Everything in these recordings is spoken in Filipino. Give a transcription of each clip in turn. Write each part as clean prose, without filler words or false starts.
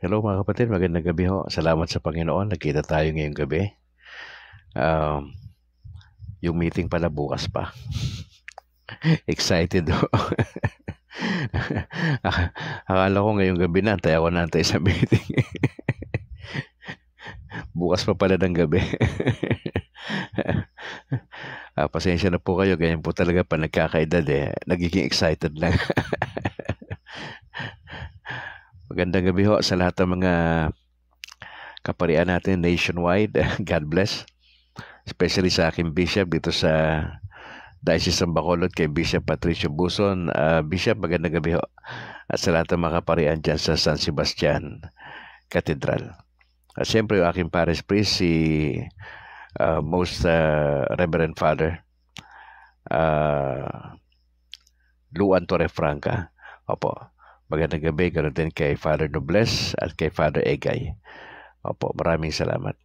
Hello mga kapatid, magandang gabi ho. Salamat sa Panginoon, nagkita tayo ngayong gabi. Um, yung meeting pala bukas pa. Excited ho. Akala ko ngayong gabi na, tayo ako nantay sa meeting. Bukas pa pala ng gabi. Pasensya na po kayo, ganyan po talaga pa nagkakaedad eh. Nagiging excited lang. Magandang gabi ho sa lahat ng mga kaparian natin nationwide. God bless. Especially sa aking bishop dito sa Diocese ng Bacolod kay Bishop Patricio Buson. Bishop, magandang gabi ho. At sa lahat ng mga kaparian dyan sa San Sebastian Cathedral. At siyempre yung aking parish priest, si Most Reverend Father Luan Torrefranca. Opo, magandang gabi. Ganoon din kay Father Nobles at kay Father Egay. Opo, maraming salamat.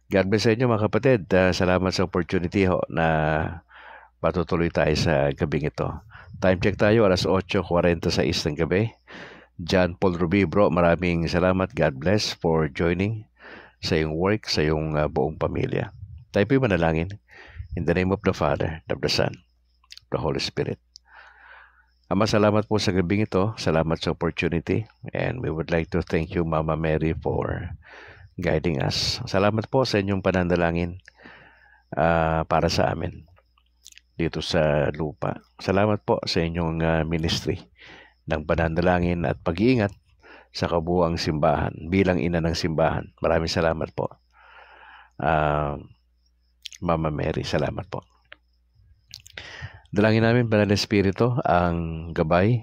God bless sa inyo mga kapatid. Salamat sa opportunity ho na patutuloy tayo sa gabing ito. Time check tayo, alas 8:46 ng gabi. John Paul Ruby, bro, maraming salamat. God bless for joining sa iyong work, sa iyong buong pamilya. Tayo po'y manalangin. In the name of the Father, of the Son, of the Holy Spirit. Ama, salamat po sa gabing ito. Salamat sa opportunity. And we would like to thank you, Mama Mary, for guiding us. Salamat po sa inyong pananalangin para sa amin dito sa lupa. Salamat po sa inyong ministry ng pananalangin at pag-iingat sa kabuuang simbahan bilang ina ng simbahan. Maraming salamat po. Mama Mary, salamat po. Dalangin namin, Banal na Espiritu, ang gabay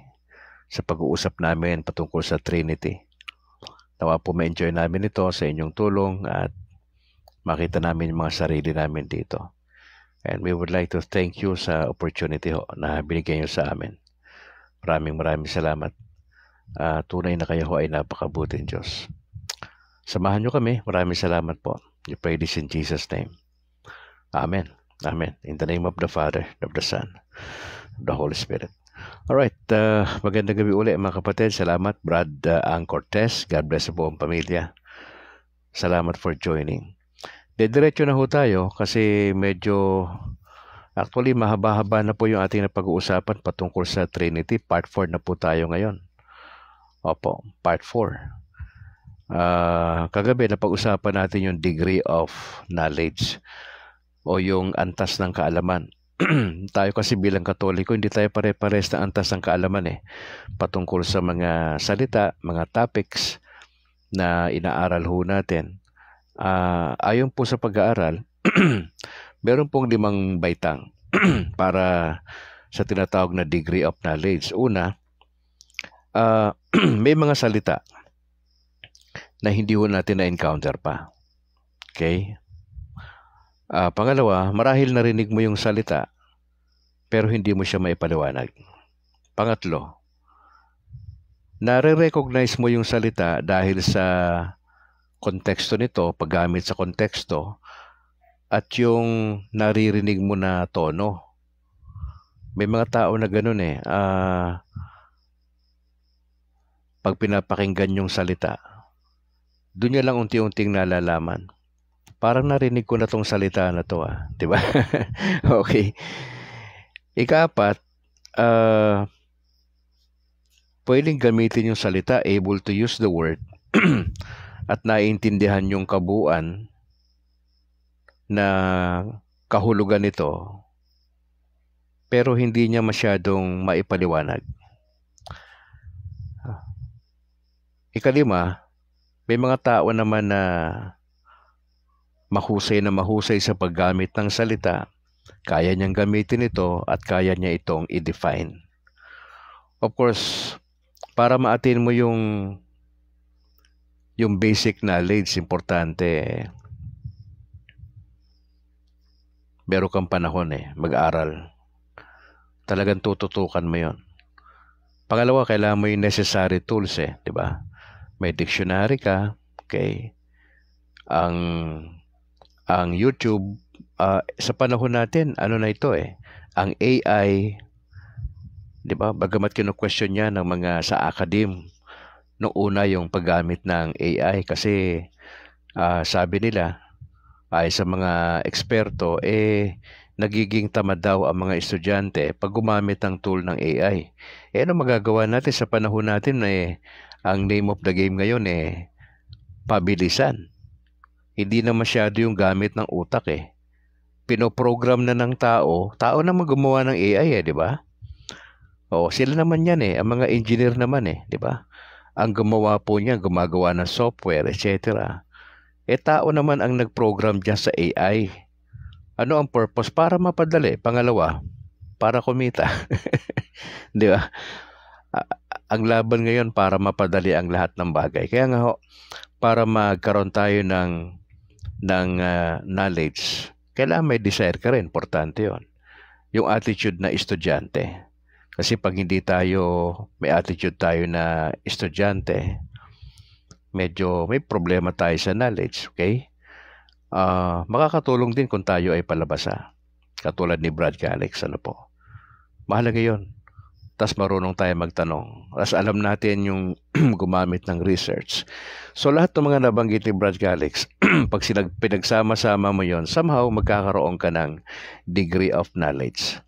sa pag-uusap namin patungkol sa Trinity. Nawa po ma-enjoy namin ito sa inyong tulong at makita namin yung mga sarili namin dito. And we would like to thank you sa opportunity ho na binigay nyo sa amin. Maraming salamat. Tunay na kayo ho ay napakabuting Diyos. Samahan nyo kami. Maraming salamat po. We pray this in Jesus' name. Amen. Amen. In the name of the Father, of the Son, of the Holy Spirit. Alright, magandang gabi ulit mga kapatid. Salamat, Brad Ang Cortez. God bless sa buong pamilya. Salamat for joining. Diretso na ho tayo kasi medyo, actually mahaba-haba na po yung ating napag-uusapan patungkol sa Trinity. Part 4 na po tayo ngayon. Opo, part 4. Kagabi napag-usapan natin yung degree of knowledge o yung antas ng kaalaman. Tayo kasi bilang Katoliko, hindi tayo pare-pares na antas ng kaalaman patungkol sa mga salita, mga topics na inaaral ho natin. Ayon po sa pag-aaral, meron pong 5 baitang para sa tinatawag na degree of knowledge. Una, may mga salita na hindi ho natin na-encounter pa. Okay? Pangalawa, marahil narinig mo yung salita pero hindi mo siya maipaliwanag. Pangatlo, nare-recognize mo yung salita dahil sa konteksto nito, paggamit sa konteksto, at yung naririnig mo na tono. May mga tao na ganun pag pinapakinggan yung salita, doon niya lang unti-unting nalalaman. Parang narinig ko na tong salita na to diba? Okay. Ika-4, pwedeng gamitin yung salita, able to use the word, at naiintindihan yung kabuuan na kahulugan nito, pero hindi niya masyadong maipaliwanag. Ika-5, may mga tao naman na mahusay sa paggamit ng salita, kaya niyang gamitin ito at kaya niya itong i-define. Of course, para ma-attain mo yung basic knowledge, importante meron kang panahon mag-aral. Talagang tututukan mo yon. Pangalawa, kailangan mo yung necessary tools di ba? May dictionary ka, okay? Ang YouTube, sa panahon natin, ano na ito ang AI, di ba? Bagamat kino-question niya ng mga sa academe, nung una yung paggamit ng AI kasi sabi nila ay sa mga eksperto nagiging tamad daw ang mga estudyante pag gumamit ng tool ng AI. Ano magagawa natin sa panahon natin ang name of the game ngayon pabilisan. Hindi na masyado yung gamit ng utak Pinoprogram na ng tao naman gumawa ng AI di ba? Sila naman yan ang mga engineer naman di ba? Ang gumawa po niya, gumagawa ng software, etc. Tao naman ang nag-program dyan sa AI. Ano ang purpose? Para mapadali. Pangalawa, para kumita. Di ba? Ang laban ngayon para mapadali ang lahat ng bagay. Kaya nga para magkaroon tayo ng knowledge, kailangan may desire ka rin. Importante yon. Yung attitude na estudyante. Kasi pag hindi may attitude tayo na estudyante, medyo may problema tayo sa knowledge, okay? Makakatulong din kung tayo ay palabasa. Katulad ni Brad Calix, mahalaga yun. Tas marunong tayo magtanong. Tas alam natin yung gumamit ng research. So lahat ng mga nabanggit ni Brad Calix, pag pinagsama-sama mo yon, somehow magkakaroon ka ng degree of knowledge.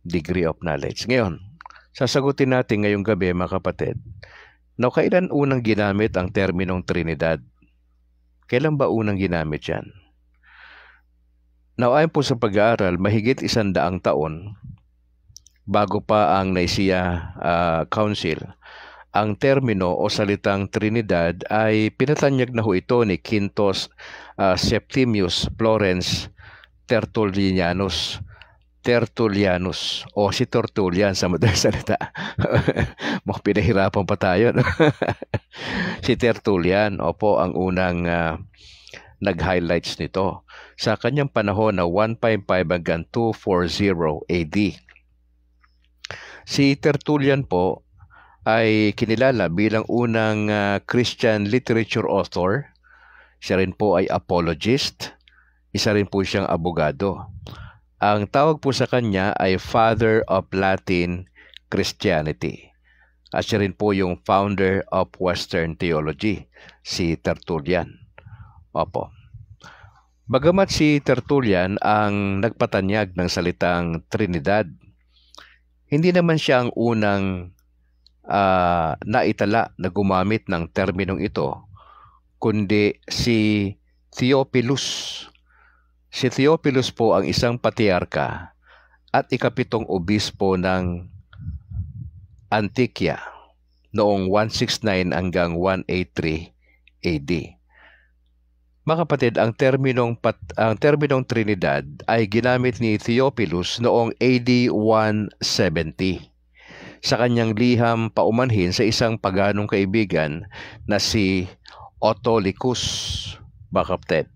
Degree of knowledge. Ngayon, sasagutin natin ngayong gabi mga kapatid, kailan unang ginamit ang terminong Trinidad? Kailan ba unang ginamit yan? Ayon po sa pag-aaral, mahigit 100 taon bago pa ang Nicaea Council, ang termino o salitang Trinidad ay pinatanyag na ito ni Quintus Septimius Florence Tertullianus o si Tertullian sa madaling salita. Pinahirapan pa tayo. Si Tertullian, ang unang nag-highlights nito. Sa kanyang panahon na 155 hanggang 240 AD. Si Tertullian po ay kinilala bilang unang Christian literature author. Siya rin po ay apologist. Isa rin po siyang abogado. Ang tawag po sa kanya ay Father of Latin Christianity. At siya rin po yung founder of Western Theology, si Tertullian. Bagamat si Tertullian ang nagpatanyag ng salitang Trinidad, hindi naman siya ang unang naitala na gumamit ng terminong ito, kundi si Theophilus. Si Theophilus po ang isang patriarka at ikapitong obispo ng Antioquia noong 169 hanggang 183 AD. Mga kapatid, ang terminong Trinidad ay ginamit ni Theophilus noong AD 170 sa kanyang liham paumanhin sa isang paganong kaibigan na si Autolycus. Mga kapatid,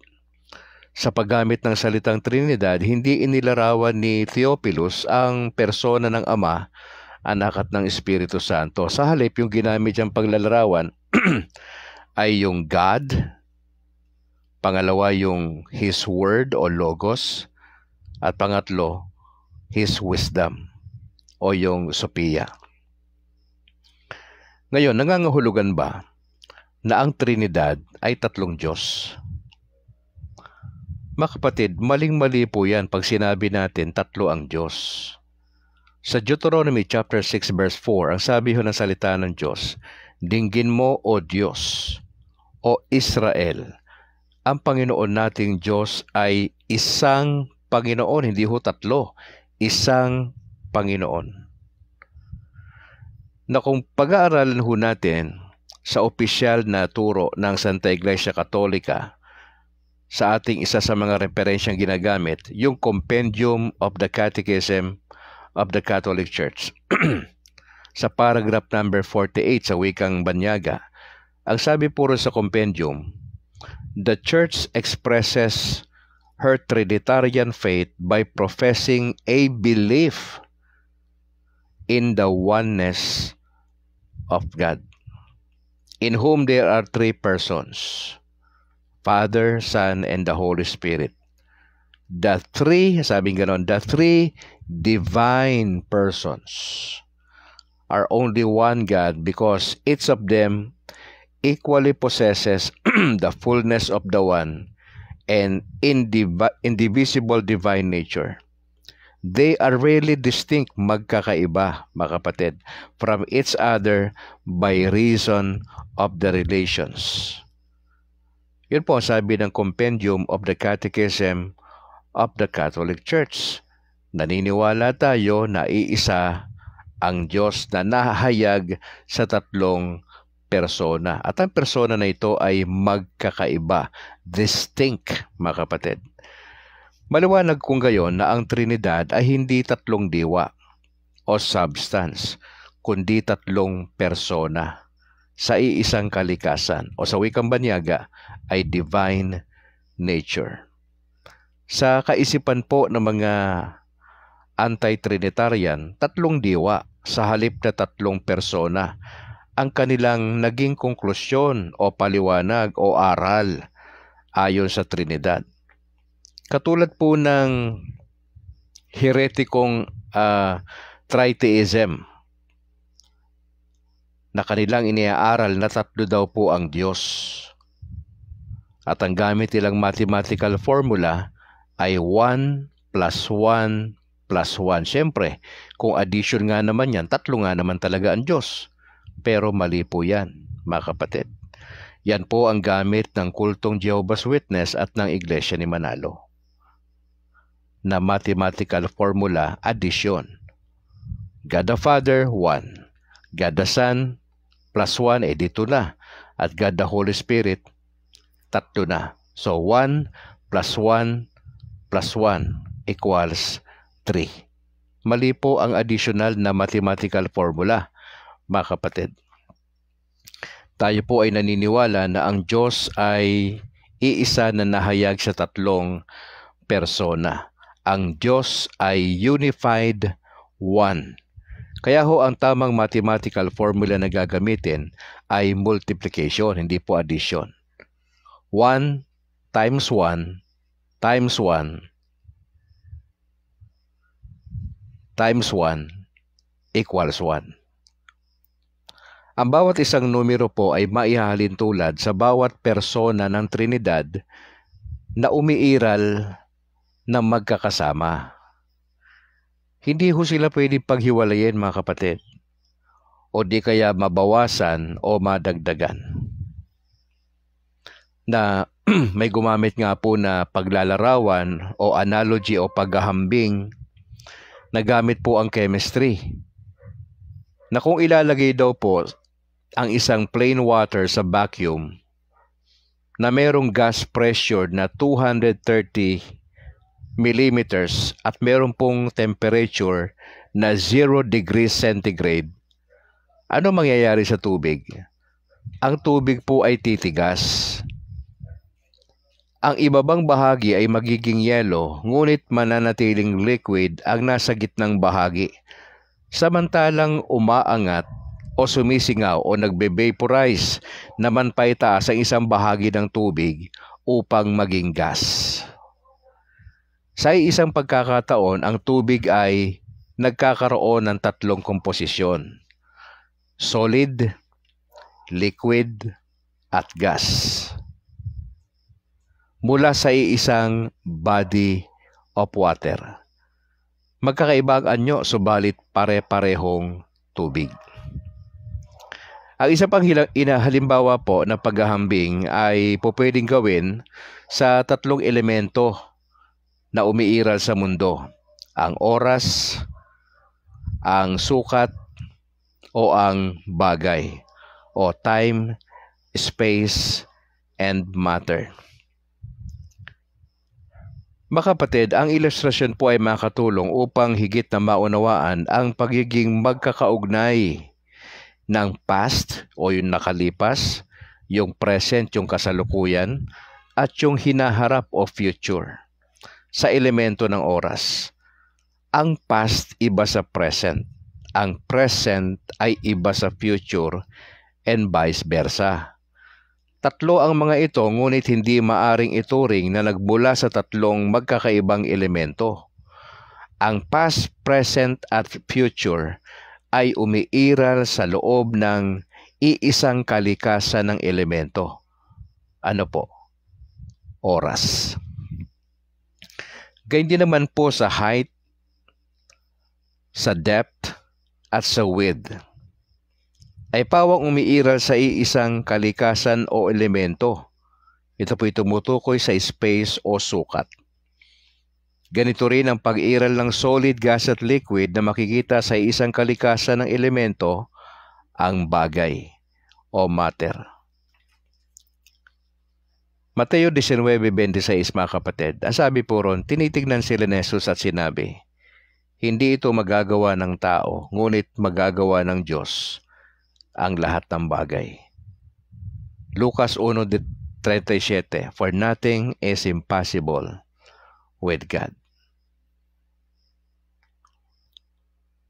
sa paggamit ng salitang Trinidad, hindi inilarawan ni Theophilus ang persona ng Ama, Anak at ng Espiritu Santo. Sa halip, yung ginamit niyang paglalarawan ay yung God, pangalawa yung His Word o Logos, at pangatlo, His Wisdom o yung Sophia. Ngayon, nangangahulugan ba na ang Trinidad ay tatlong Diyos? Mga kapatid, maling-mali po yan pag sinabi natin tatlo ang Diyos. Sa Deuteronomy chapter 6 verse 4, ang sabi ng salita ng Diyos, "Dinggin mo, O Diyos, o Israel, ang Panginoon nating Diyos ay isang Panginoon," hindi ho tatlo, isang Panginoon. Na kung pag-aaralan ho natin sa opisyal na turo ng Santa Iglesia Katolika, sa ating isa sa mga referensyang ginagamit, yung Compendium of the Catechism of the Catholic Church. Sa paragraph number 48 sa wikang Banyaga, ang sabi puro sa compendium, "The Church expresses her Trinitarian faith by professing a belief in the oneness of God, in whom there are three persons, Father, Son, and the Holy Spirit. The three, sabing ganon, the three divine persons are only one God because each of them equally possesses the fullness of the one and indivisible divine nature. They are really distinct, magkakaiba, mga kapatid, from each other by reason of the relations. Yun po sabi ng Compendium of the Catechism of the Catholic Church. Naniniwala tayo na iisa ang Diyos na nahayag sa tatlong persona. At ang persona na ito ay magkakaiba, distinct, mga kapatid. Maliwanag kung gayon na ang Trinidad ay hindi tatlong diwa o substance, kundi tatlong persona sa iisang kalikasan o sa wikang banyaga ay divine nature. Sa kaisipan po ng mga anti-Trinitarian, tatlong diwa sa halip na tatlong persona ang kanilang naging konklusyon o paliwanag o aral ayon sa Trinidad. Katulad po ng heretikong tritheism na kanilang iniaaral na tatlo daw po ang Diyos. At ang gamit nilang mathematical formula ay 1 plus 1 plus 1. Siyempre, kung addition nga naman yan, tatlo nga naman talaga ang Diyos. Pero mali po yan, mga kapatid. Yan po ang gamit ng kultong Jehovah's Witness at ng Iglesia ni Manalo na mathematical formula addition. God the Father, 1. God the Son, plus 1, dito na. At God the Holy Spirit, tatlo na. So, 1 plus 1 plus 1 equals 3. Mali po ang additional na mathematical formula, mga kapatid. Tayo po ay naniniwala na ang Diyos ay iisa na nahayag sa tatlong persona. Ang Diyos ay unified one. Kaya ho ang tamang mathematical formula na gagamitin ay multiplication, hindi po addition. 1 times 1 times 1 times 1 equals 1. Ang bawat isang numero po ay maihahalin tulad sa bawat persona ng Trinidad na umiiral na magkakasama. Hindi ho sila pwedeng paghiwalayin, mga kapatid, o di kaya mabawasan o madagdagan. Na may gumamit nga po na paglalarawan o analogy o paghahambing na gamit po ang chemistry. Na kung ilalagay daw po ang isang plain water sa vacuum na merong gas pressure na 230 millimeters at meron pong temperature na 0 degrees centigrade, ano mangyayari sa tubig? Ang tubig po ay titigas. Ang ibabang bahagi ay magiging yelo, ngunit mananatiling liquid ang nasa gitnang bahagi. Samantalang umaangat o sumisingaw o nagbe-vaporize naman pa itaas ang isang bahagi ng tubig upang maging gas. Sa isang pagkakataon, ang tubig ay nagkakaroon ng tatlong komposisyon: solid, liquid, at gas. Mula sa iisang body of water. Magkakaiba ang anyo, subalit pare-parehong tubig. Ang isa pang halimbawa po na paghahambing ay pwedeng gawin sa tatlong elemento na umiiral sa mundo: ang oras, ang sukat, o ang bagay, o time, space, and matter. Mga kapatid, ang ilustrasyon po ay makatulong upang higit na maunawaan ang pagiging magkakaugnay ng past o yung nakalipas, yung present, yung kasalukuyan, at yung hinaharap o future sa elemento ng oras. Ang past iba sa present. Ang present ay iba sa future and vice versa. Tatlo ang mga ito, ngunit hindi maaring ituring na nagmula sa tatlong magkakaibang elemento. Ang past, present at future ay umiiral sa loob ng iisang kalikasan ng elemento. Ano po? Oras. Ganyan din naman po sa height, sa depth, at sa width. Ay pawang umiiral sa iisang kalikasan o elemento. Ito po'y tumutukoy sa space o sukat. Ganito rin ang pag-iral ng solid, gas at liquid na makikita sa isang kalikasan ng elemento, ang bagay o matter. Mateo 19:26 mga kapatid, ang sabi po ron, tinitignan sila ni Jesus at sinabi, hindi ito magagawa ng tao, ngunit magagawa ng Diyos ang lahat ng bagay. Lucas 1:37, for nothing is impossible with God.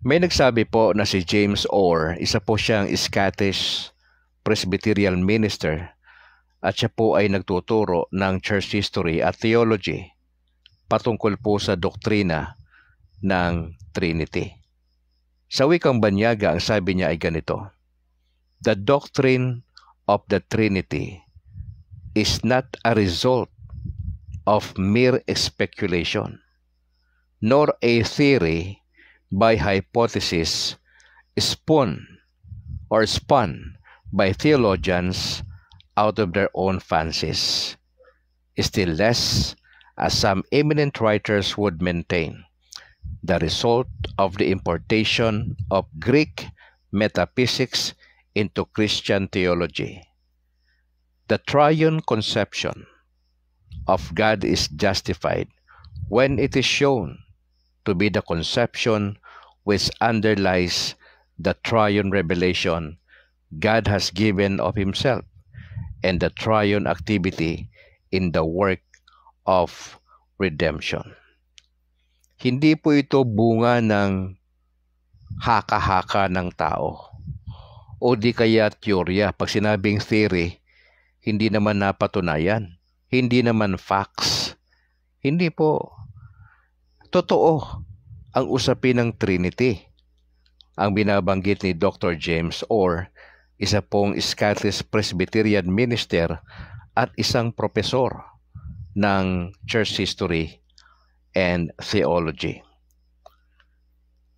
May nagsabi po na si James Orr, isa po siyang Scottish Presbyterian minister at siya po ay nagtuturo ng church history at theology patungkol po sa doktrina ng Trinity. Sa wikang banyaga, ang sabi niya ay ganito, the doctrine of the Trinity is not a result of mere speculation, nor a theory by hypothesis spun by theologians out of their own fancies. Still less, as some eminent writers would maintain, the result of the importation of Greek metaphysics into Christian theology. The triune conception of God is justified when it is shown to be the conception which underlies the triune revelation God has given of Himself and the triune activity in the work of redemption. Hindi po ito bunga ng haka-haka ng tao o di kaya teorya. Pag sinabing theory, hindi naman napatunayan. Hindi naman facts. Hindi po. Totoo ang usapin ng Trinity. Ang binabanggit ni Dr. James Orr, isa pong Scottish Presbyterian minister at isang profesor ng church history and theology.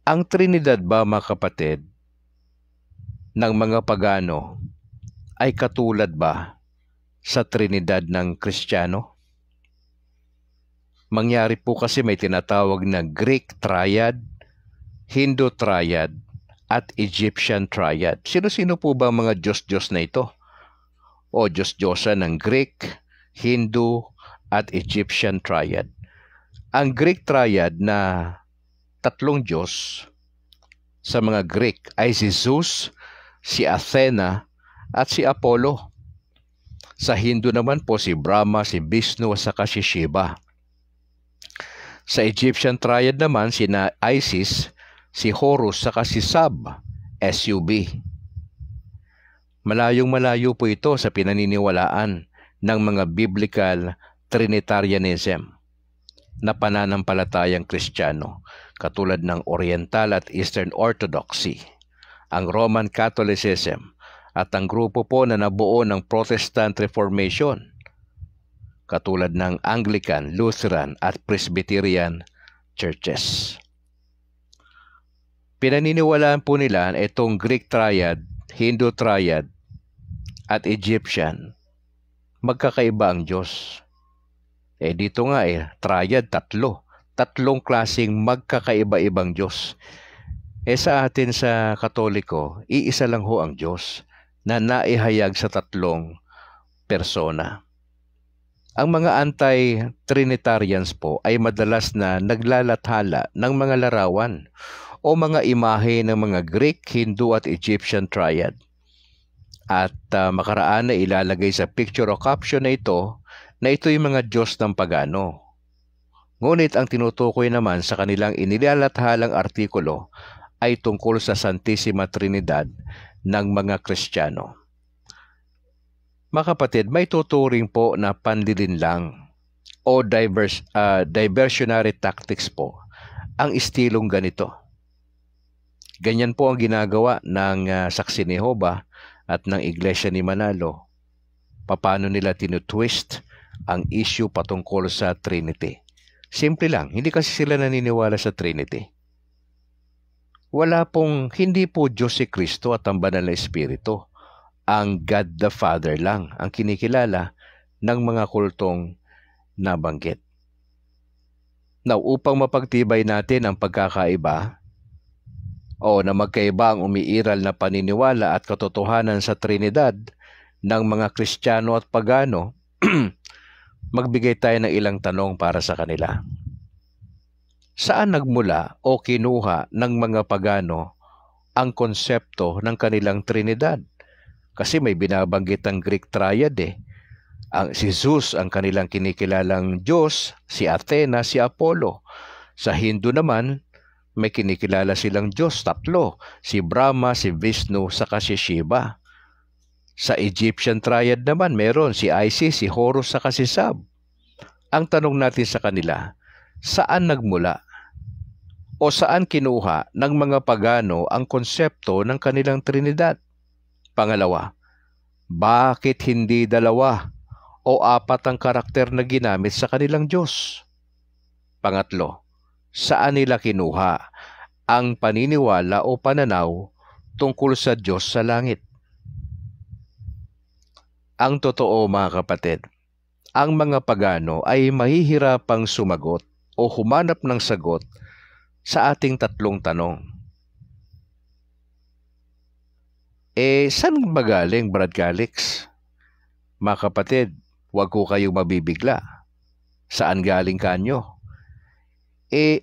Ang Trinidad ba, mga kapatid, ng mga pagano ay katulad ba sa Trinidad ng Kristiyano? Mangyari po kasi may tinatawag na Greek triad, Hindu triad, at Egyptian triad. Sino-sino po ba ang mga Diyos-Diyos na ito? O Diyos-Diyosan ng Greek, Hindu, at Egyptian triad. Ang Greek triad na tatlong Diyos sa mga Greek ay si Zeus, si Athena, at si Apollo. Sa Hindu naman po si Brahma, si Vishnu, at saka si Shiva. Sa Egyptian triad naman sina Isis, si Horus, saka si Sub, SUB. Malayong-malayo po ito sa pinaniniwalaan ng mga biblical Trinitarianism na pananampalatayang Kristiyano, katulad ng Oriental at Eastern Orthodoxy, ang Roman Catholicism, at ang grupo po na nabuo ng Protestant Reformation, katulad ng Anglican, Lutheran, at Presbyterian churches. Pinaniniwalaan po nila itong Greek triad, Hindu triad, at Egyptian. Magkakaiba ang Diyos. Dito nga triad, tatlong klaseng magkakaiba-ibang Diyos. Sa atin sa Katoliko, iisa lang ho ang Diyos na naihayag sa tatlong persona. Ang mga anti-Trinitarians po ay madalas na naglalathala ng mga larawan o mga imahe ng mga Greek, Hindu at Egyptian triad. At makaraan na ilalagay sa picture o caption na ito'y mga Diyos ng pagano. Ngunit ang tinutukoy naman sa kanilang inilalathalang artikulo ay tungkol sa Santissima Trinidad ng mga Kristiyano. Mga kapatid, may tuturing po na panlilinlang o diversionary tactics po ang istilong ganito. Ganyan po ang ginagawa ng Saksi ni Jehovah at ng Iglesia ni Manalo. Paano nila tinutwist ang issue patungkol sa Trinity. Simple lang, hindi kasi sila naniniwala sa Trinity. Hindi po Diyos si Kristo at ang banal na Espiritu. Ang God the Father lang ang kinikilala ng mga kultong nabanggit. Now, upang mapagtibay natin ang pagkakaiba o na magkaiba ang umiiral na paniniwala at katotohanan sa Trinidad ng mga Kristiyano at Pagano, magbigay tayo ng ilang tanong para sa kanila. Saan nagmula o kinuha ng mga Pagano ang konsepto ng kanilang Trinidad? Kasi may binabanggit ang Greek Triad si Zeus ang kanilang kinikilalang Diyos, si Athena, si Apollo. Sa Hindu naman, may kinikilala silang Diyos, 3. Si Brahma, si Vishnu, saka si Shiva. Sa Egyptian Triad naman, meron si Isis, si Horus, saka si Sab. Ang tanong natin sa kanila, saan nagmula o saan kinuha ng mga Pagano ang konsepto ng kanilang Trinidad? Pangalawa, bakit hindi 2 o 4 ang karakter na ginamit sa kanilang Diyos? Pangatlo, saan nila kinuha ang paniniwala o pananaw tungkol sa Diyos sa langit? Ang totoo mga kapatid, ang mga Pagano ay mahihirapang sumagot o humanap ng sagot sa ating 3 tanong. Saan ba galing, Brad Calix? Mga kapatid, huwag ko kayong mabibigla. Saan galing kanyo?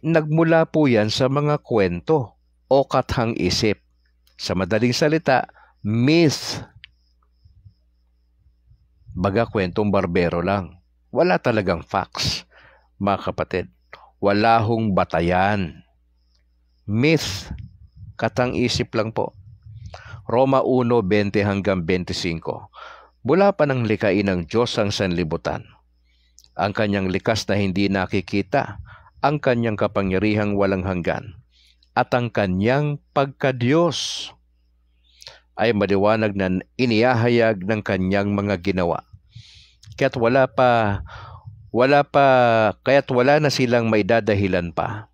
Nagmula po yan sa mga kwento o kathang isip. Sa madaling salita, myth. Baga kwentong barbero lang. Wala talagang facts, mga kapatid. Wala hong batayan. Myth. Katang isip lang po. Roma 1:20-25. Mula pa ng likain ng Diyos ang sanlibutan. Ang kanyang likas na hindi nakikita, ang kanyang kapangyarihang walang hanggan, at ang kanyang pagka-Diyos ay maliwanag na inihahayag ng kanyang mga ginawa. Kaya't wala na silang may dadahilan pa.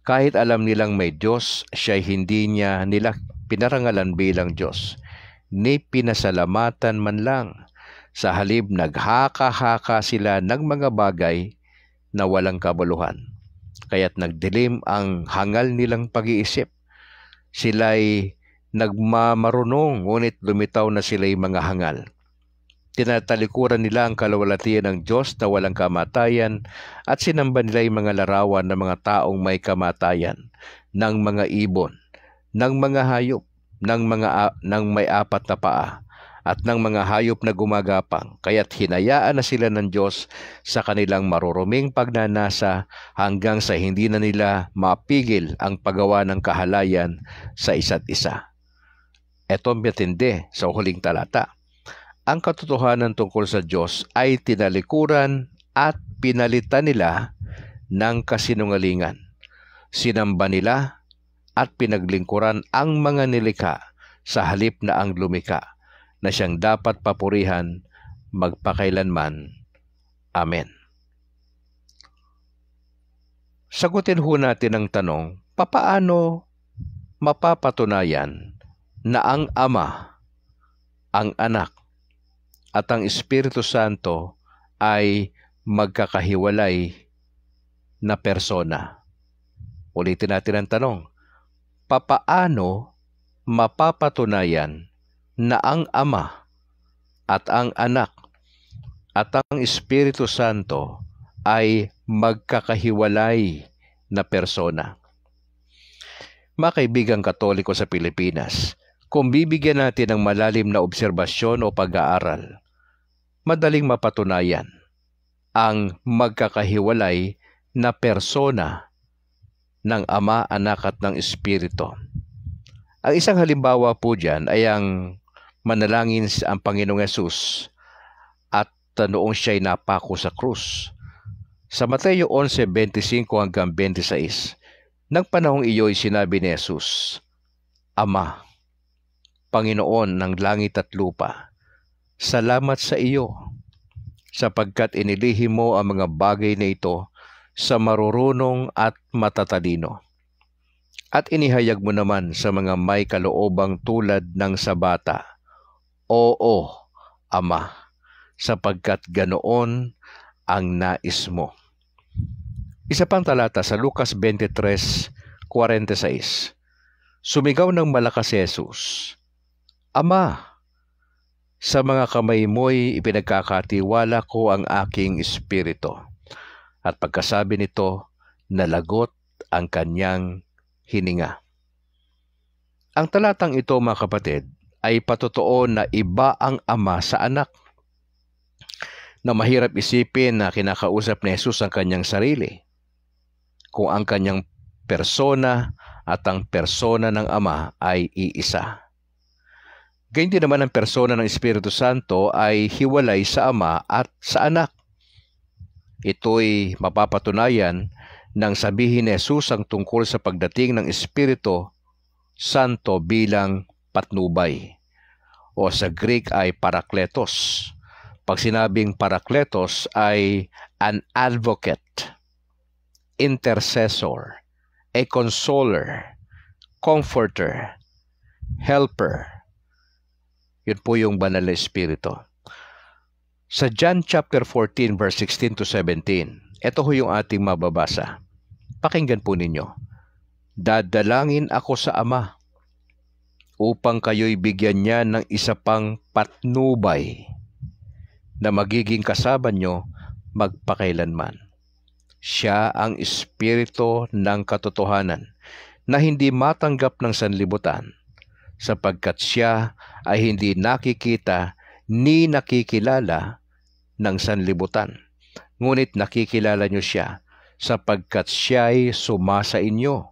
Kahit alam nilang may Diyos, siya'y hindi niya nila pinarangalan bilang Diyos, ni pinasalamatan man lang. Sa halip naghaka-haka sila ng mga bagay na walang kabuluhan. Kaya't nagdilim ang hangal nilang pag-iisip. Sila'y nagmamarunong, ngunit lumitaw na sila'y mga hangal. Tinatalikuran nila ang kalawalatian ng Diyos na walang kamatayan at sinamba nila yung mga larawan ng mga taong may kamatayan, ng mga ibon, ng mga hayop, ng may 4 na paa, at ng mga hayop na gumagapang. Kaya't hinayaan na sila ng Diyos sa kanilang maruruming pagnanasa hanggang sa hindi na nila mapigil ang paggawa ng kahalayan sa isa't isa. Ito matindi sa huling talata. Ang katotohanan tungkol sa Diyos ay tinalikuran at pinalitan nila ng kasinungalingan. Sinamba nila at pinaglingkuran ang mga nilikha sa halip na ang lumikha, na siyang dapat papurihan magpakailanman. Amen. Sagutin ho natin ang tanong, papaano mapapatunayan na ang Ama, ang Anak, at ang Espiritu Santo ay magkakahiwalay na persona? Ulitin natin ang tanong. Papaano mapapatunayan na ang Ama at ang Anak at ang Espiritu Santo ay magkakahiwalay na persona? Mga kaibigang Katoliko sa Pilipinas, kung bibigyan natin ng malalim na obserbasyon o pag-aaral, madaling mapatunayan ang magkakahiwalay na persona ng Ama, Anak at ng Espiritu. Ang isang halimbawa po dyan ay ang manalangin ang Panginoong Hesus at noong siya'y napako sa krus. Sa Mateo 11:25-26, Nang panahong iyo'y sinabi ni Jesus, Ama, Panginoon ng langit at lupa, salamat sa iyo sapagkat inilihim mo ang mga bagay na ito sa marurunong at matatalino. At inihayag mo naman sa mga may kaloobang tulad ng sa bata, Oo, Ama, sapagkat ganoon ang nais mo. Isa pang talata sa Lucas 23:46. Sumigaw ng malakas si Jesus, Ama, sa mga kamay mo'y ipinagkakatiwala ko ang aking espiritu. At pagkasabi nito, nalagot ang kanyang hininga. Ang talatang ito, mga kapatid, ay patotoo na iba ang ama sa anak. Na mahirap isipin na kinakausap ni Jesus ang kanyang sarili. Kung ang kanyang persona at ang persona ng Ama ay iisa. Gayun din naman ang persona ng Espiritu Santo ay hiwalay sa Ama at sa Anak. Ito'y mapapatunayan nang sabihin ni Jesus ang tungkol sa pagdating ng Espiritu Santo bilang patnubay. O sa Greek ay parakletos. Pag sinabing parakletos ay an advocate, intercessor, a consoler, comforter, helper. Yun po yung banal na espiritu. Sa John chapter 14 verse 16 to 17, ito ho yung ating mababasa. Pakinggan po ninyo. Dadalangin ako sa Ama upang kayo'y bigyan niya ng isa pang patnubay na magiging kasama nyo magpakailanman. Siya ang espiritu ng katotohanan na hindi matanggap ng sanlibutan sapagkat siya ay hindi nakikita ni nakikilala ng sanlibutan. Ngunit nakikilala nyo siya sapagkat siya ay sumasa inyo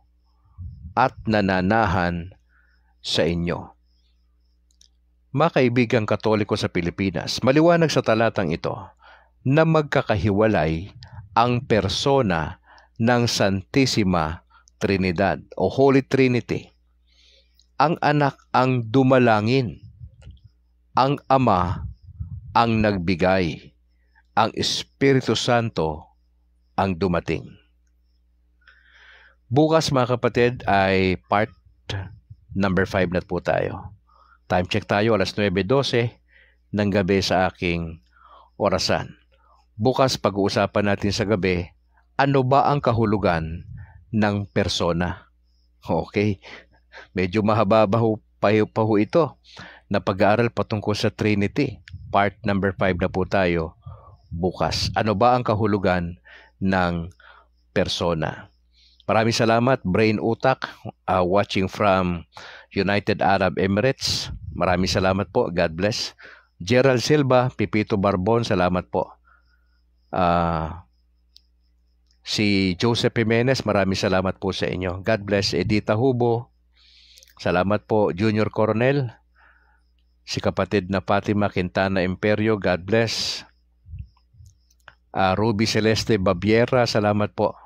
at nananahan sa inyo. Mga kaibigang Katoliko sa Pilipinas, maliwanag sa talatang ito na magkakahiwalay ang persona ng Santissima Trinidad o Holy Trinity. Ang anak ang dumalangin, ang Ama ang nagbigay, ang Espiritu Santo ang dumating. Bukas mga kapatid ay part number 5 na po tayo. Time check tayo, alas 9:12 ng gabi sa aking orasan. Bukas pag-uusapan natin sa gabi, ano ba ang kahulugan ng persona? Okay, medyo mahaba pa ho ito na pag-aaral patungkol sa Trinity. Part number 5 na po tayo bukas. Ano ba ang kahulugan ng persona? Maraming salamat, Brain Utak, watching from United Arab Emirates. Maraming salamat po. God bless. Gerald Silva, Pipito Barbon, salamat po. Si Joseph Jimenez, maraming salamat po sa inyo. God bless. Edita Hubo, salamat po. Junior Coronel, si kapatid na Fatima Quintana Imperio, God bless. Ruby Celeste Babiera, salamat po.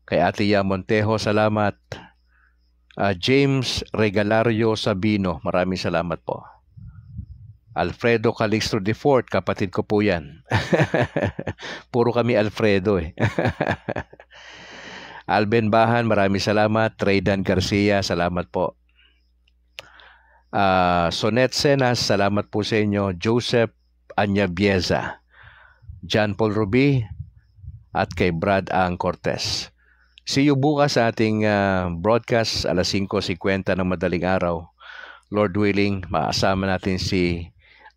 Kay Ate Ya Montejo, salamat. James Regalario Sabino, maraming salamat po. Alfredo Calixto IV, kapatid ko po yan. Puro kami Alfredo eh. Alben Bahan, maraming salamat. Raydan Garcia, salamat po. Sonet Senas, salamat po sa inyo. Joseph Anyabieza, John Paul Ruby, at kay Brad Ang Cortez. See you bukas sa ating broadcast alas 5:50 ng madaling araw. Lord willing, maasama natin si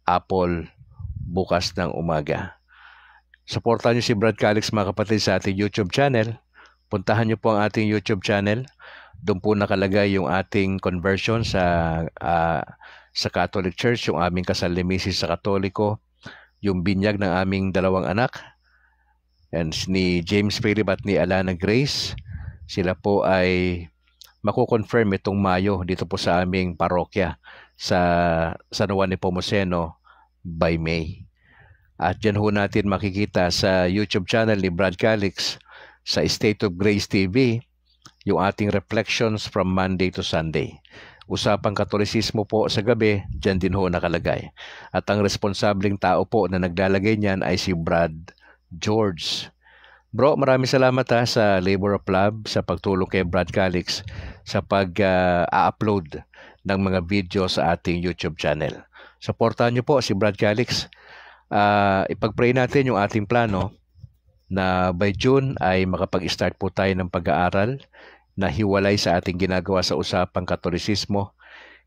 Apple bukas ng umaga. Supportan niyo si Brad Calix mga kapatid sa ating YouTube channel. Puntahan niyo po ang ating YouTube channel. Doon po nakalagay yung ating conversion sa Catholic Church, yung aming kasal ni Mrs. sa Katoliko, yung binyag ng aming dalawang anak, and ni James Philip at ni Alana Grace. Sila po ay mako-confirm itong Mayo dito po sa aming parokya sa San Juan Nepomuceno by May. At dyan ho natin makikita sa YouTube channel ni Brad Calix sa State of Grace TV, yung ating reflections from Monday to Sunday. Usapang Katolisismo po sa gabi, dyan din ho nakalagay. At ang responsableng tao po na naglalagay niyan ay si Brad George. Bro, maraming salamat sa labor of love, sa pagtulong kay Brad Calix sa pag-upload ng mga video sa ating YouTube channel. Supportahan niyo po si Brad Calix. Ipag-pray natin yung ating plano na by June ay makapag-start po tayo ng pag-aaral na hiwalay sa ating ginagawa sa usapang Katolisismo.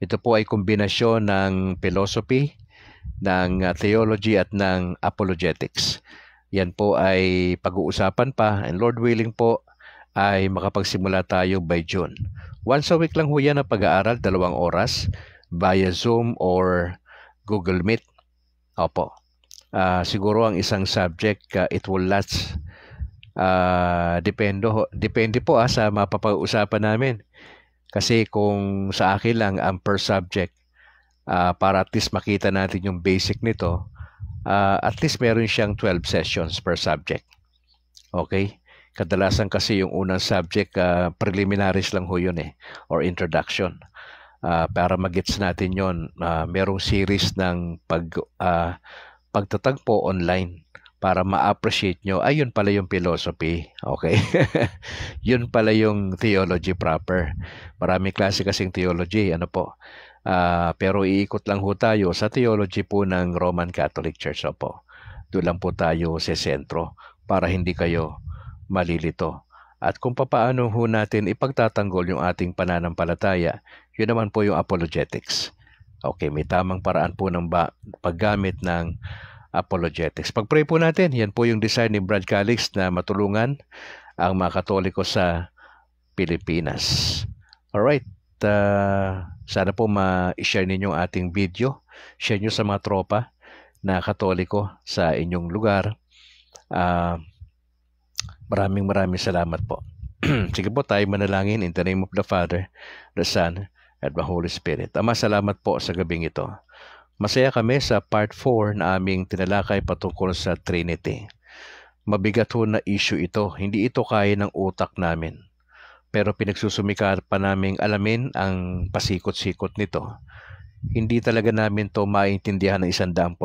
Ito po ay kombinasyon ng philosophy, ng theology at ng apologetics. Yan po ay pag-uusapan pa, and Lord willing po ay makapagsimula tayo by June. Once a week lang ho yan ang pag-aaral, 2 oras via Zoom or Google Meet. Opo. Siguro ang isang subject, it will last. Depende po sa mapapag-usapan namin. Kasi kung sa akin lang ang per subject, para at least makita natin yung basic nito, at least meron siyang 12 sessions per subject. Okay? Kadalasan kasi yung unang subject, preliminaries lang ho yun or introduction. Para mag-gets natin yun, merong series ng pagtatagpo online para ma-appreciate nyo, yun pala yung philosophy. Okay? Yun pala yung theology proper. Maraming klase kasing theology. Pero iikot lang ho tayo sa theology po ng Roman Catholic Church. Doon lang po tayo sa sentro para hindi kayo malilito. At kung paano ho natin ipagtatanggol yung ating pananampalataya, yun naman po yung apologetics. Okay, may tamang paraan po ng paggamit ng apologetics. Pag-pray po natin, yan po yung desire ni Brad Calix na matulungan ang mga Katoliko sa Pilipinas. Alright, sana po ma-share ninyo ang ating video. Share nyo sa mga tropa na Katoliko sa inyong lugar. Maraming salamat po. Sige po, tayo manalangin in the name of the Father, the Son, and the Holy Spirit. Ama, salamat po sa gabing ito. Masaya kami sa part 4 na aming tinalakay patungkol sa Trinity. Mabigat ho na issue ito. Hindi ito kaya ng utak namin. Pero pinagsusumikap pa naming alamin ang pasikot-sikot nito. Hindi talaga namin to maintindihan ng 100%.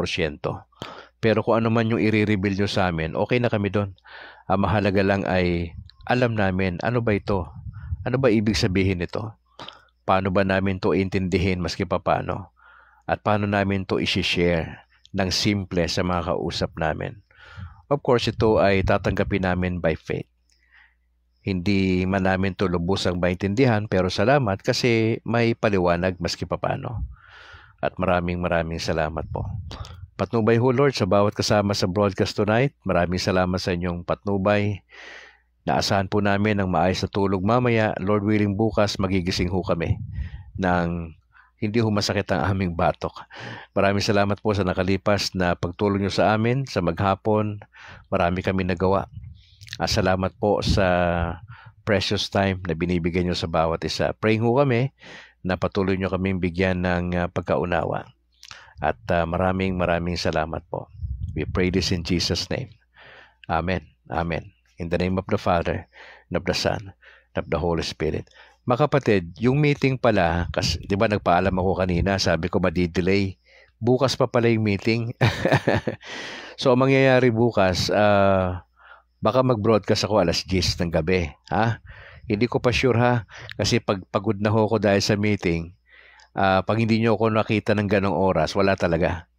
Pero kung ano man yung i-reveal nyo sa amin, okay na kami doon. Ang mahalaga lang ay alam namin ano ba ito? Ano ba ibig sabihin nito? Paano ba namin to intindihin maski pa paano? At paano namin to i-share ng simple sa mga kausap namin. Of course, ito ay tatanggapin namin by faith. Hindi man namin to lubusang maintindihan, pero salamat kasi may paliwanag maski pa paano. At maraming salamat po. Patnubay ho, Lord, sa bawat kasama sa broadcast tonight. Maraming salamat sa inyong patnubay. Naasahan po namin ang maayos na tulog mamaya. Lord willing, bukas magigising ho kami ng hindi ho masakit ang aming batok. Maraming salamat po sa nakalipas na pagtulong nyo sa amin sa maghapon. Marami kami nagawa. Salamat po sa precious time na binibigyan nyo sa bawat isa. Praying ho kami na patuloy nyo kaming bigyan ng pagkaunawa. At maraming salamat po. We pray this in Jesus' name. Amen. Amen. In the name of the Father, and of the Son, and of the Holy Spirit. Mga kapatid, yung meeting pala, kasi, di ba nagpaalam ako kanina, sabi ko madi-delay. Bukas pa pala yung meeting. So, ang mangyayari bukas, baka mag-broadcast ako 10:00 ng gabi. Hindi ko pa sure kasi pagod na ako dahil sa meeting, pag hindi nyo ako nakita ng ganong oras, wala talaga.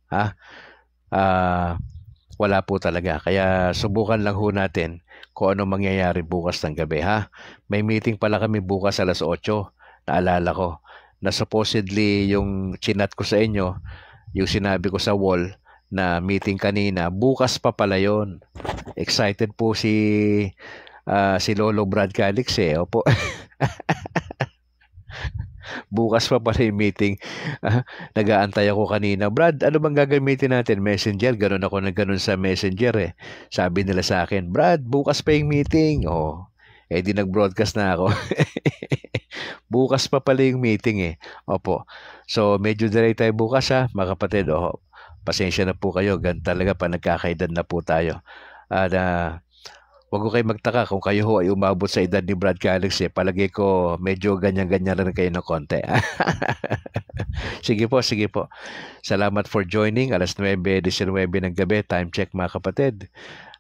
Wala po talaga. Kaya subukan lang ho natin kung ano mangyayari bukas ng gabi. May meeting pala kami bukas 8:00. Naalala ko na supposedly yung chinat ko sa inyo, yung sinabi ko sa wall na meeting kanina, bukas pa pala yon. Excited po si Lolo Brad Calix Opo. Bukas pa pala yung meeting. Nag-aantay ako kanina. Brad, ano bang gagamitin natin? Messenger? Ganun ako na ganun sa Messenger Sabi nila sa akin, Brad, bukas pa yung meeting. Di nag-broadcast na ako. Bukas pa pala yung meeting Opo. So, medyo delay tayo bukas mga kapatid. Pasensya na po kayo. Gan talaga pa nagkakaedad na po tayo. Huwag ko kayo magtaka kung kayo ho ay umabot sa edad ni Brad Calix. Palagi ko medyo ganyan-ganyan rin kayo ng konti. Sige po, sige po. Salamat for joining. 9:19 ng gabi. Time check mga kapatid.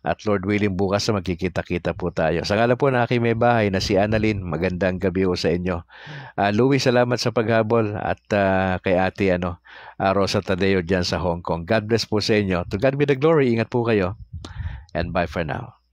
At Lord willing, bukas na magkikita-kita po tayo. Sa ngala po na aking may bahay na si Annalyn, magandang gabi po sa inyo. Louie, salamat sa paghabol at kay ate Rosa Tadeo dyan sa Hong Kong. God bless po sa inyo. To God be the glory. Ingat po kayo. And bye for now.